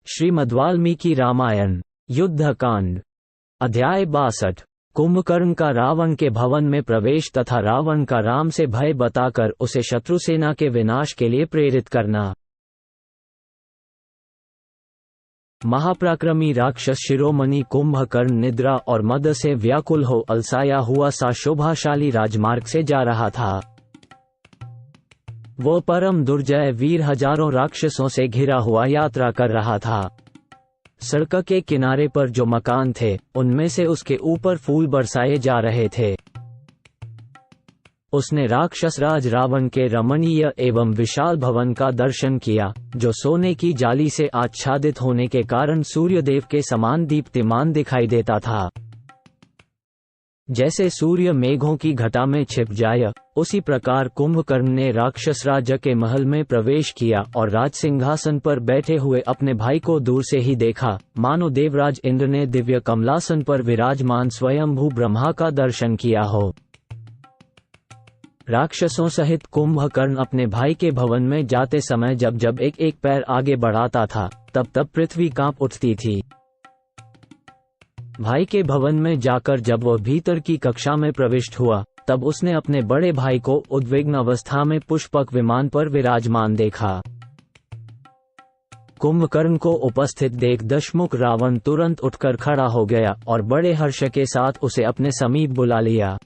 श्रीमद्वाल्मीकि रामायण युद्धकांड अध्याय 62। कुंभकर्ण का रावण के भवन में प्रवेश तथा रावण का राम से भय बताकर उसे शत्रुसेना के विनाश के लिए प्रेरित करना। महापराक्रमी राक्षस शिरोमणि कुंभकर्ण निद्रा और मद से व्याकुल हो अलसाया हुआ सा शोभाशाली राजमार्ग से जा रहा था। वो परम दुर्जय वीर हजारों राक्षसों से घिरा हुआ यात्रा कर रहा था। सड़क के किनारे पर जो मकान थे उनमें से उसके ऊपर फूल बरसाए जा रहे थे। उसने राक्षस राज रावण के रमणीय एवं विशाल भवन का दर्शन किया, जो सोने की जाली से आच्छादित होने के कारण सूर्यदेव के समान दीप्तिमान दिखाई देता था। जैसे सूर्य मेघों की घटा में छिप जाए, उसी प्रकार कुंभकर्ण ने राक्षस राज के महल में प्रवेश किया और राज सिंहासन पर बैठे हुए अपने भाई को दूर से ही देखा, मानो देवराज इंद्र ने दिव्य कमलासन पर विराजमान स्वयंभू ब्रह्मा का दर्शन किया हो। राक्षसों सहित कुंभकर्ण अपने भाई के भवन में जाते समय जब जब एक एक पैर आगे बढ़ाता था, तब तब पृथ्वी कांप उठती थी। भाई के भवन में जाकर जब वह भीतर की कक्षा में प्रविष्ट हुआ, तब उसने अपने बड़े भाई को उद्विग्न अवस्था में पुष्पक विमान पर विराजमान देखा। कुंभकर्ण को उपस्थित देख दशमुख रावण तुरंत उठकर खड़ा हो गया और बड़े हर्ष के साथ उसे अपने समीप बुला लिया।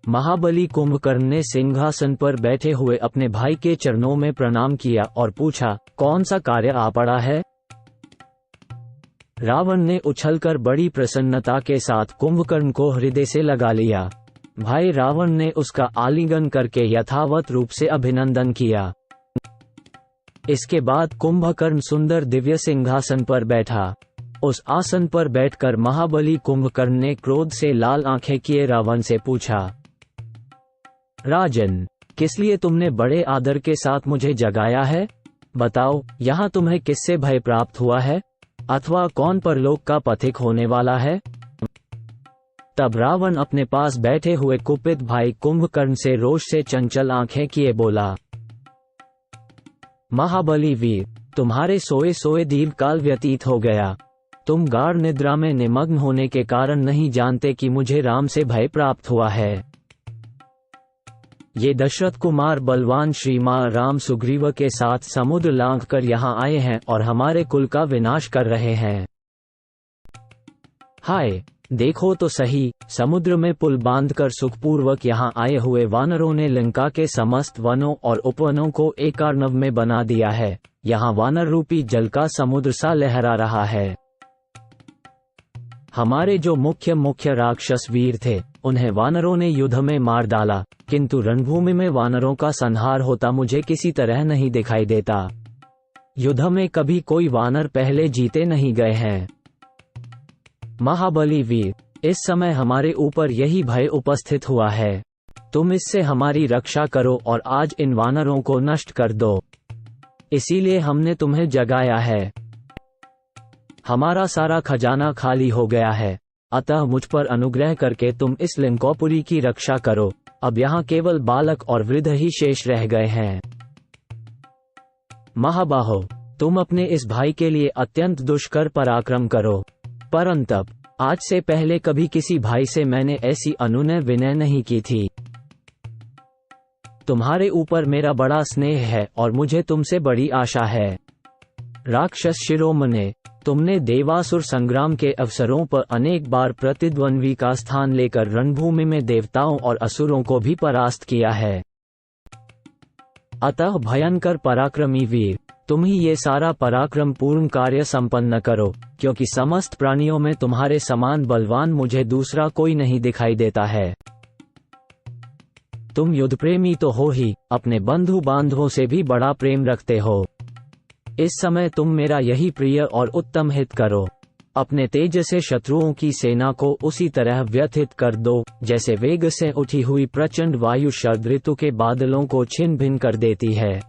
महाबली कुंभकर्ण ने सिंहासन पर बैठे हुए अपने भाई के चरणों में प्रणाम किया और पूछा, कौन सा कार्य आ पड़ा है? रावण ने उछलकर बड़ी प्रसन्नता के साथ कुंभकर्ण को हृदय से लगा लिया। भाई रावण ने उसका आलिंगन करके यथावत रूप से अभिनंदन किया। इसके बाद कुंभकर्ण सुंदर दिव्य सिंहासन पर बैठा। उस आसन पर बैठकर महाबली कुंभकर्ण ने क्रोध से लाल आंखें किए रावण से पूछा, राजन, किस लिए तुमने बड़े आदर के साथ मुझे जगाया है? बताओ, यहाँ तुम्हें किससे भय प्राप्त हुआ है, अथवा कौन परलोक का पथिक होने वाला है? तब रावण अपने पास बैठे हुए कुपित भाई कुंभकर्ण से रोष से चंचल आंखें किए बोला, महाबली वीर, तुम्हारे सोए सोए दीर्घकाल व्यतीत हो गया। तुम गाढ़ निद्रा में निमग्न होने के कारण नहीं जानते कि मुझे राम से भय प्राप्त हुआ है। ये दशरथ कुमार बलवान श्रीमान राम सुग्रीव के साथ समुद्र लांघ कर यहाँ आए हैं और हमारे कुल का विनाश कर रहे हैं। हाय, देखो तो सही, समुद्र में पुल बांधकर सुखपूर्वक यहाँ आए हुए वानरों ने लंका के समस्त वनों और उपवनों को एक अर्णव में बना दिया है। यहाँ वानर रूपी जल का समुद्र सा लहरा रहा है। हमारे जो मुख्य राक्षस वीर थे, उन्हें वानरों ने युद्ध में मार डाला, किंतु रणभूमि में वानरों का संहार होता मुझे किसी तरह नहीं दिखाई देता। युद्ध में कभी कोई वानर पहले जीते नहीं गए हैं। महाबली वीर, इस समय हमारे ऊपर यही भय उपस्थित हुआ है। तुम इससे हमारी रक्षा करो और आज इन वानरों को नष्ट कर दो। इसीलिए हमने तुम्हें जगाया है। हमारा सारा खजाना खाली हो गया है, अतः मुझ पर अनुग्रह करके तुम इस लंकोपुरी की रक्षा करो। अब यहाँ केवल बालक और वृद्ध ही शेष रह गए हैं। महाबाहो, तुम अपने इस भाई के लिए अत्यंत दुष्कर पराक्रम करो, परंतु आज से पहले कभी किसी भाई से मैंने ऐसी अनुनय विनय नहीं की थी। तुम्हारे ऊपर मेरा बड़ा स्नेह है और मुझे तुमसे बड़ी आशा है। राक्षस शिरोमणे, तुमने देवासुर संग्राम के अवसरों पर अनेक बार प्रतिद्वंद्वी का स्थान लेकर रणभूमि में देवताओं और असुरों को भी परास्त किया है। अतः भयंकर पराक्रमी वीर, तुम ही ये सारा पराक्रम पूर्ण कार्य संपन्न करो, क्योंकि समस्त प्राणियों में तुम्हारे समान बलवान मुझे दूसरा कोई नहीं दिखाई देता है। तुम युद्ध प्रेमी तो हो ही, अपने बंधु बांधवों से भी बड़ा प्रेम रखते हो। इस समय तुम मेरा यही प्रिय और उत्तम हित करो। अपने तेज से शत्रुओं की सेना को उसी तरह व्यथित कर दो, जैसे वेग से उठी हुई प्रचंड वायु शरद ऋतु के बादलों को छिन्न भिन्न कर देती है।